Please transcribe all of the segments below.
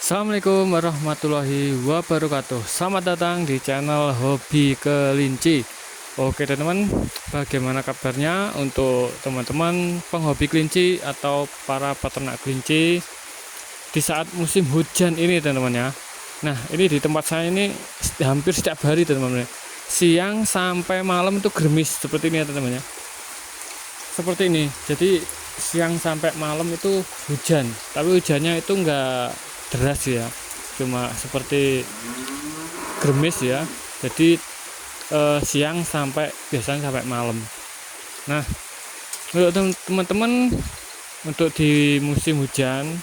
Assalamualaikum warahmatullahi wabarakatuh. Selamat datang di channel Hobi Kelinci. Oke teman-teman, bagaimana kabarnya untuk teman-teman penghobi kelinci atau para peternak kelinci di saat musim hujan ini teman-teman ya. Nah, ini di tempat saya ini hampir setiap hari teman-teman. Siang sampai malam itu gerimis seperti ini ya teman-teman ya. Seperti ini. Jadi siang sampai malam itu hujan, tapi hujannya itu enggak deras ya, cuma seperti gerimis ya. Jadi siang sampai biasanya sampai malam. Nah, untuk teman-teman untuk di musim hujan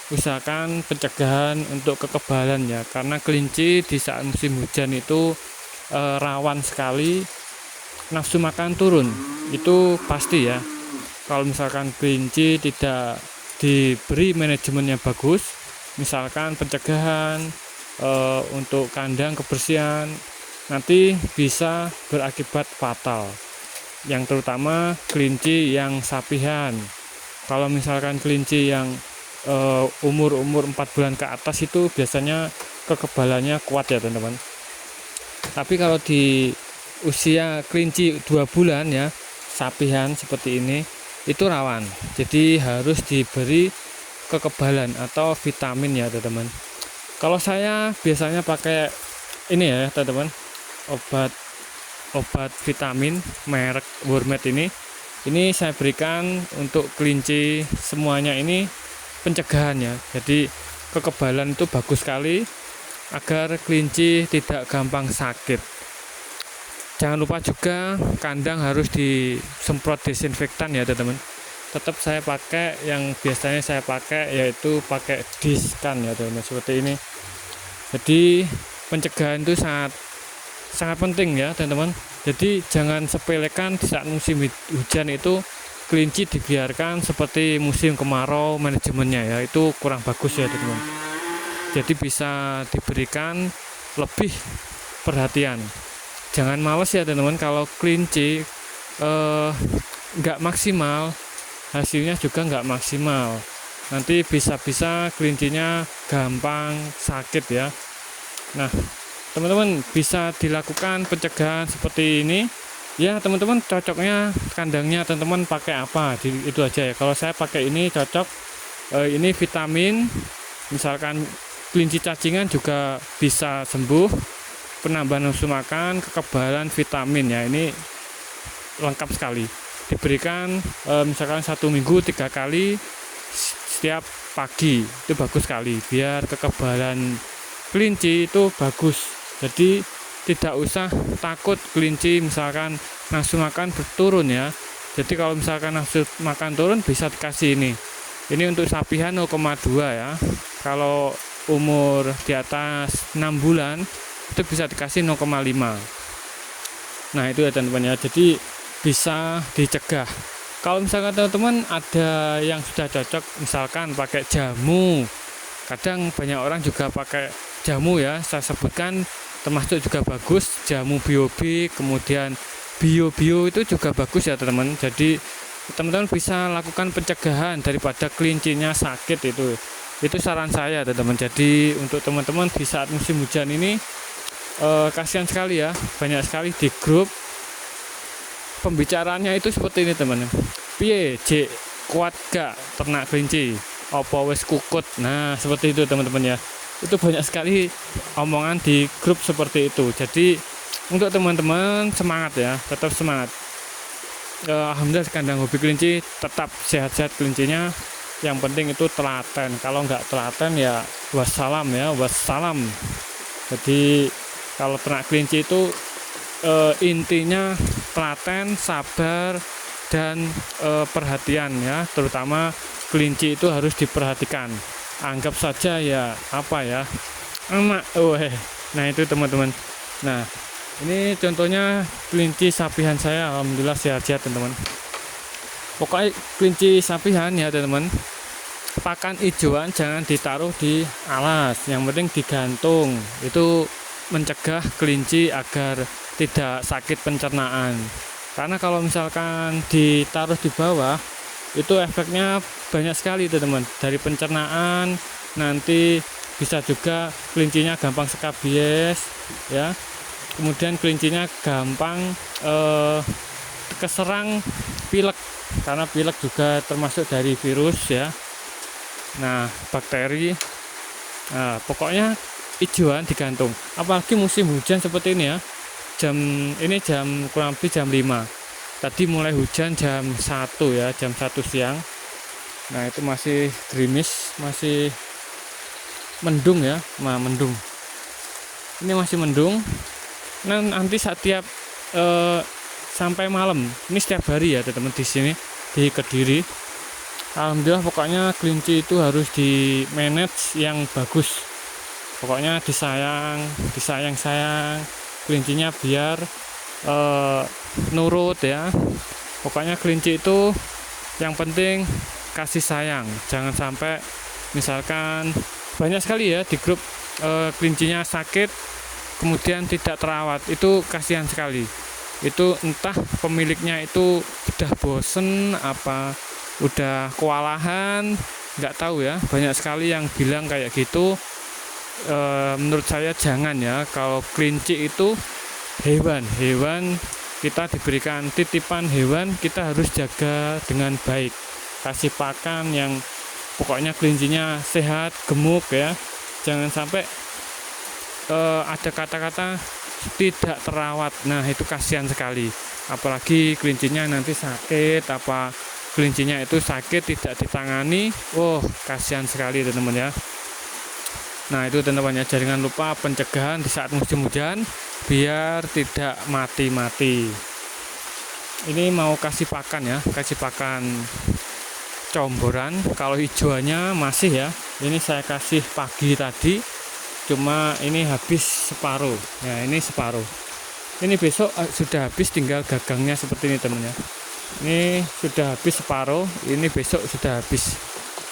usahakan pencegahan untuk kekebalan ya, karena kelinci di saat musim hujan itu rawan sekali nafsu makan turun, itu pasti ya. Kalau misalkan kelinci tidak diberi manajemen yang bagus, misalkan pencegahan untuk kandang kebersihan, nanti bisa berakibat fatal, yang terutama kelinci yang sapihan. Kalau misalkan kelinci yang umur 4 bulan ke atas itu biasanya kekebalannya kuat ya teman-teman. Tapi kalau di usia kelinci 2 bulan ya, sapihan seperti ini, itu rawan, jadi harus diberi kekebalan atau vitamin ya teman-teman. Kalau saya biasanya pakai ini ya teman-teman, obat vitamin merek Wormet ini saya berikan untuk kelinci semuanya, ini pencegahan ya. Jadi kekebalan itu bagus sekali agar kelinci tidak gampang sakit. Jangan lupa juga kandang harus disemprot desinfektan ya teman-teman. Tetap saya pakai yang biasanya saya pakai, yaitu pakai diskan ya teman-teman, seperti ini. Jadi pencegahan itu sangat penting ya teman-teman. Jadi jangan sepelekan di saat musim hujan itu kelinci dibiarkan seperti musim kemarau, manajemennya ya itu kurang bagus ya teman-teman. Jadi bisa diberikan lebih perhatian. Jangan males ya teman-teman, kalau kelinci nggak maksimal, hasilnya juga nggak maksimal. Nanti bisa-bisa kelincinya gampang sakit ya. Nah teman-teman, bisa dilakukan pencegahan seperti ini ya teman-teman. Cocoknya kandangnya teman-teman pakai apa, itu aja ya. Kalau saya pakai ini cocok, ini vitamin, misalkan kelinci cacingan juga bisa sembuh, penambahan nafsu makan, kekebalan, vitamin ya, ini lengkap sekali. Diberikan misalkan 1 minggu 3 kali setiap pagi, itu bagus sekali biar kekebalan kelinci itu bagus. Jadi tidak usah takut kelinci misalkan nafsu makan berturun ya. Jadi kalau misalkan nafsu makan turun bisa dikasih ini untuk sapihan 0,2 ya. Kalau umur di atas 6 bulan itu bisa dikasih 0,5. Nah itu ya teman-teman ya, jadi bisa dicegah. Kalau misalkan teman-teman ada yang sudah cocok, misalkan pakai jamu, kadang banyak orang juga pakai jamu ya, saya sebutkan termasuk juga bagus, jamu BioB, kemudian bio itu juga bagus ya teman-teman. Jadi teman-teman bisa lakukan pencegahan daripada kelincinya sakit, itu saran saya teman-teman. Jadi untuk teman-teman di saat musim hujan ini, kasihan sekali ya, banyak sekali di grup pembicaraannya itu seperti ini teman-teman. Piye J, kuat gak ternak kelinci, opo wis kukut. Nah seperti itu teman-teman ya, itu banyak sekali omongan di grup seperti itu. Jadi untuk teman-teman semangat ya, tetap semangat. Alhamdulillah kandang hobi kelinci tetap sehat-sehat kelincinya. Yang penting itu telaten, kalau nggak telaten ya wassalam ya, wassalam. Jadi kalau ternak kelinci itu intinya telaten, sabar, dan perhatian ya. Terutama kelinci itu harus diperhatikan. Anggap saja ya apa ya, emak. Nah itu teman-teman. Nah ini contohnya kelinci sapihan saya, alhamdulillah sehat-sehat teman-teman. Pokoknya kelinci sapihan ya teman-teman, pakan hijauan jangan ditaruh di alas, yang penting digantung. Itu mencegah kelinci agar tidak sakit pencernaan. Karena kalau misalkan ditaruh di bawah, itu efeknya banyak sekali teman-teman. Dari pencernaan, nanti bisa juga kelincinya gampang skabies ya. Kemudian kelincinya gampang keserang pilek, karena pilek juga termasuk dari virus ya. Nah, bakteri. Nah, pokoknya hijauan digantung. Apalagi musim hujan seperti ini ya. Jam kurang lebih jam 5. Tadi mulai hujan jam 1 ya, jam 1 siang. Nah, itu masih gerimis, masih mendung ya, mendung. Ini masih mendung. Nah, nanti setiap sampai malam, ini setiap hari ya teman-teman di sini di Kediri. Alhamdulillah, pokoknya kelinci itu harus di manage yang bagus. Pokoknya disayang kelincinya biar nurut ya. Pokoknya kelinci itu yang penting kasih sayang. Jangan sampai misalkan banyak sekali ya di grup kelincinya sakit kemudian tidak terawat, itu kasihan sekali. Itu entah pemiliknya itu udah bosen apa udah kewalahan, nggak tahu ya. Banyak sekali yang bilang kayak gitu. Menurut saya jangan ya. Kalau kelinci itu hewan kita diberikan titipan hewan, kita harus jaga dengan baik, kasih pakan yang pokoknya kelincinya sehat, gemuk ya. Jangan sampai ada kata-kata tidak terawat. Nah, itu kasihan sekali. Apalagi kelincinya nanti sakit, apa kelincinya itu sakit tidak ditangani, kasihan sekali teman-teman ya. Nah, itu teman-teman ya, jangan lupa pencegahan di saat musim hujan biar tidak mati-mati. Ini mau kasih pakan ya, kasih pakan comboran. Kalau hijauannya masih ya, ini saya kasih pagi tadi, cuma ini habis separuh. Nah, ini separuh. Ini besok sudah habis, tinggal gagangnya seperti ini teman ya. Ini sudah habis separuh, ini besok sudah habis.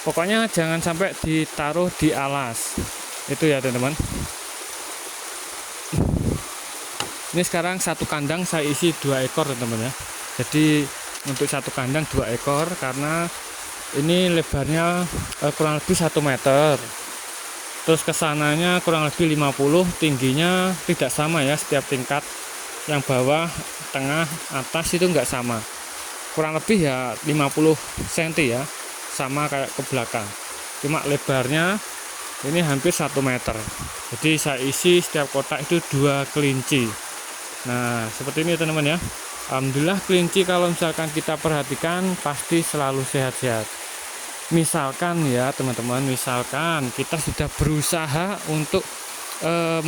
Pokoknya jangan sampai ditaruh di alas. Itu ya teman-teman. Ini sekarang satu kandang saya isi 2 ekor teman-teman ya. Jadi untuk satu kandang 2 ekor, karena ini lebarnya kurang lebih 1 meter. Terus kesananya kurang lebih 50, tingginya tidak sama ya setiap tingkat. Yang bawah, tengah, atas itu enggak sama. Kurang lebih ya 50 cm ya, sama kayak ke belakang. Cuma lebarnya ini hampir 1 meter. Jadi saya isi setiap kotak itu 2 kelinci. Nah, seperti ini teman-teman ya. Alhamdulillah, kelinci kalau misalkan kita perhatikan pasti selalu sehat-sehat. Misalkan ya teman-teman, misalkan kita sudah berusaha untuk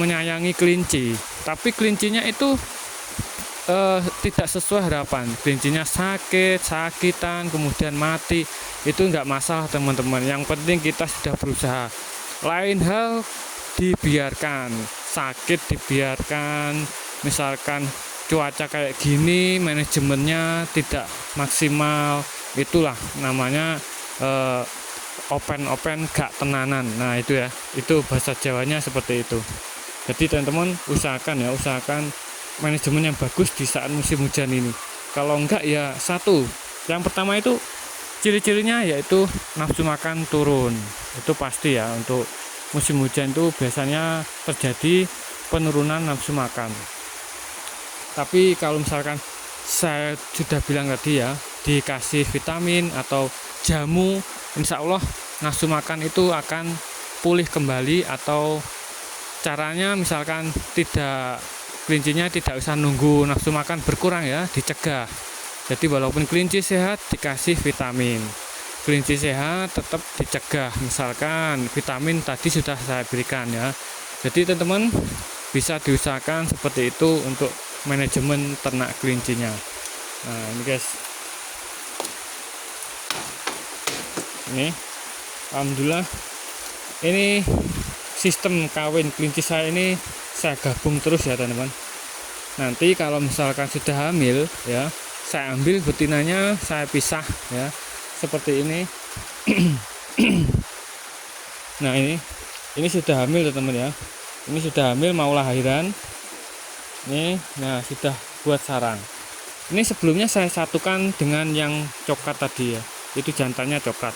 menyayangi kelinci, tapi kelincinya itu tidak sesuai harapan. Kelincinya sakitan, kemudian mati, itu enggak masalah teman-teman. Yang penting kita sudah berusaha. Lain hal dibiarkan sakit, dibiarkan misalkan cuaca kayak gini, manajemennya tidak maksimal, itulah namanya open gak tenanan. Nah, itu ya, itu bahasa Jawanya seperti itu. Jadi teman-teman usahakan manajemen yang bagus di saat musim hujan ini. Kalau enggak ya yang pertama itu ciri-cirinya yaitu nafsu makan turun. Itu pasti ya, untuk musim hujan itu biasanya terjadi penurunan nafsu makan. Tapi kalau misalkan saya sudah bilang tadi ya, dikasih vitamin atau jamu, insya Allah nafsu makan itu akan pulih kembali. Atau caranya misalkan kelincinya tidak usah nunggu nafsu makan berkurang ya, dicegah. Jadi walaupun kelinci sehat dikasih vitamin, kelinci sehat tetap dicegah. Misalkan vitamin tadi sudah saya berikan ya. Jadi teman-teman bisa diusahakan seperti itu untuk manajemen ternak kelincinya. Nah, ini guys, ini alhamdulillah, ini sistem kawin kelinci saya ini saya gabung terus ya teman-teman. Nanti kalau misalkan sudah hamil ya, saya ambil betinanya, saya pisah ya, seperti ini. Nah, ini sudah hamil teman-teman ya. Ini sudah hamil, mau lahiran. Nah, sudah buat sarang. Ini sebelumnya saya satukan dengan yang coklat tadi ya, itu jantannya coklat.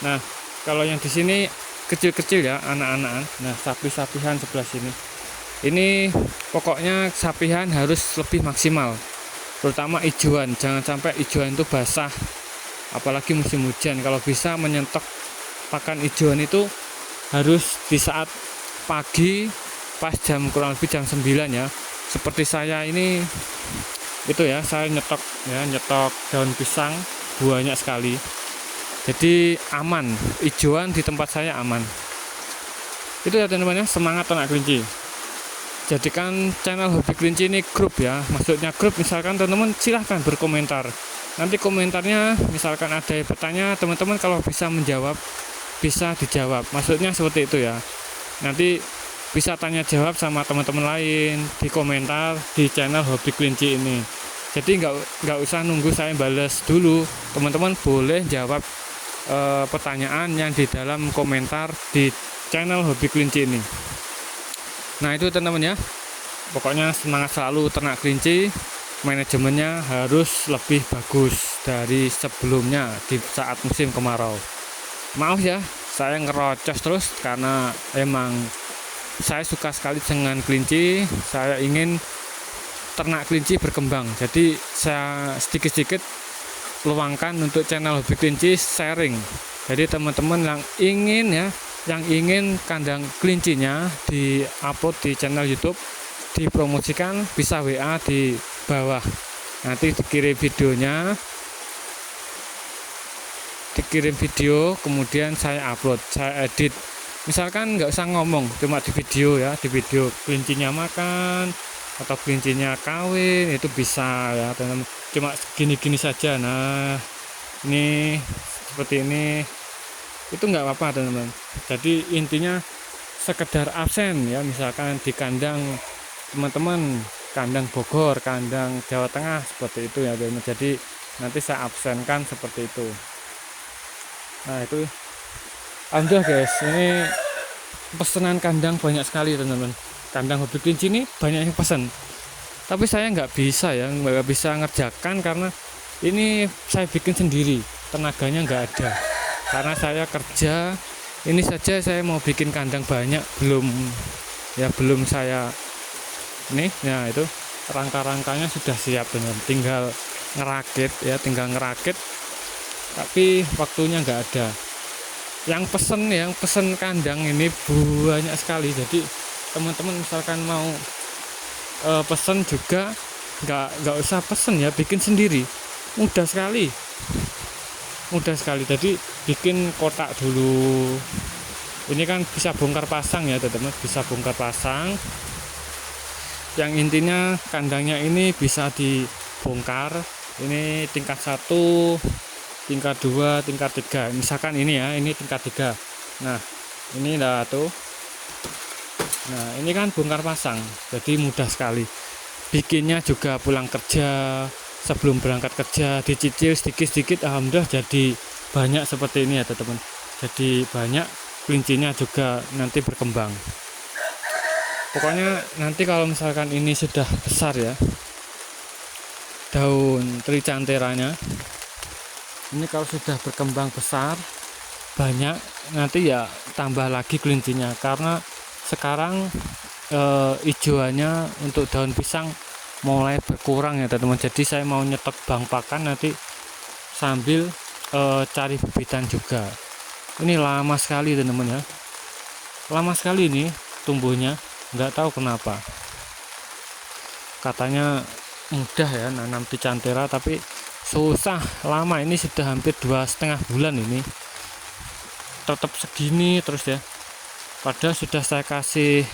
Nah, kalau yang di sini kecil-kecil ya, anak-anakan. Nah, sapi-sapihan sebelah sini. Ini pokoknya sapihan harus lebih maksimal, terutama ijuan. Jangan sampai ijuan itu basah, apalagi musim hujan. Kalau bisa menyentok pakan ijuan itu harus di saat pagi, pas jam kurang lebih jam 9 ya. Seperti saya ini itu ya, saya nyetok daun pisang banyak sekali. Jadi aman, ijuan di tempat saya aman. Itu ya teman-teman, semangat ternak kelinci. Jadikan channel Hobi Kelinci ini grup ya, maksudnya grup. Misalkan teman-teman silahkan berkomentar, nanti komentarnya misalkan ada yang bertanya, teman-teman kalau bisa menjawab bisa dijawab, maksudnya seperti itu ya. Nanti bisa tanya jawab sama teman-teman lain di komentar di channel Hobi Kelinci ini. Jadi nggak usah nunggu saya balas dulu, teman-teman boleh jawab pertanyaan yang di dalam komentar di channel Hobi Kelinci ini. Nah itu teman-teman ya, pokoknya semangat selalu ternak kelinci. Manajemennya harus lebih bagus dari sebelumnya di saat musim kemarau. Maaf ya, saya ngerocos terus karena emang saya suka sekali dengan kelinci. Saya ingin ternak kelinci berkembang, jadi saya sedikit-sedikit luangkan untuk channel Hobi Kelinci sharing. Jadi teman-teman yang ingin kandang kelincinya di-upload di channel YouTube, dipromosikan, bisa WA di bawah. Nanti dikirim video, kemudian saya upload, saya edit. Misalkan nggak usah ngomong, cuma di video ya, di video kelincinya makan atau kelincinya kawin, itu bisa ya teman-teman. Cuma gini-gini saja. Nah, ini seperti ini. Itu nggak apa-apa teman-teman. Jadi intinya sekedar absen ya, misalkan di kandang teman-teman, kandang Bogor, kandang Jawa Tengah, seperti itu ya teman-teman. Jadi nanti saya absenkan seperti itu. Nah itu alhamdulillah guys, ini pesanan kandang banyak sekali teman-teman. Kandang Hobi Kelinci ini banyak yang pesan, tapi saya nggak bisa ngerjakan karena ini saya bikin sendiri, tenaganya nggak ada. Karena saya kerja, ini saja saya mau bikin kandang banyak, belum saya ini ya, itu rangka-rangkanya sudah siap dengan tinggal ngerakit, tapi waktunya nggak ada. Yang pesen kandang ini banyak sekali. Jadi teman-teman misalkan mau pesen juga nggak usah pesen ya, bikin sendiri, mudah sekali. Jadi bikin kotak dulu. Ini kan bisa bongkar pasang ya teman-teman, bisa bongkar pasang. Yang intinya kandangnya ini bisa dibongkar. Ini tingkat 1, tingkat 2, tingkat 3. Misalkan ini ya, ini tingkat 3. Nah ini dah tuh. Nah ini kan bongkar pasang, jadi mudah sekali. Bikinnya juga pulang kerja, sebelum berangkat kerja, dicicil sedikit-sedikit, alhamdulillah jadi banyak seperti ini ya teman-teman. Jadi banyak, kelincinya juga nanti berkembang. Pokoknya nanti kalau misalkan ini sudah besar ya, daun tricanteranya ini kalau sudah berkembang besar banyak, nanti ya tambah lagi kelincinya. Karena sekarang hijauannya untuk daun pisang mulai berkurang ya teman-teman. Jadi saya mau nyetok bang pakan nanti sambil cari bibitan juga. Ini lama sekali teman-teman ya, lama sekali ini tumbuhnya, nggak tahu kenapa. Katanya mudah ya nanam tricantera, tapi susah, lama. Ini sudah hampir 2,5 bulan ini tetap segini terus ya. Padahal sudah saya kasih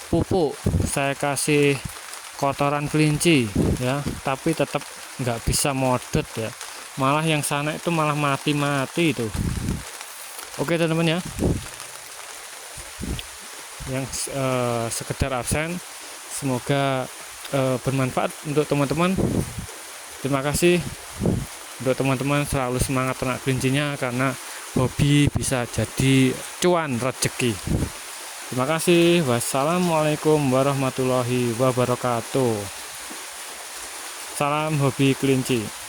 pupuk, saya kasih kotoran kelinci ya, tapi tetap nggak bisa modot ya. Malah yang sana itu malah mati itu. Oke teman-teman ya, yang sekedar absen, semoga bermanfaat untuk teman-teman. Terima kasih untuk teman-teman, selalu semangat ternak kelincinya, karena hobi bisa jadi cuan rezeki. Terima kasih. Wassalamualaikum warahmatullahi wabarakatuh. Salam Hobi Kelinci.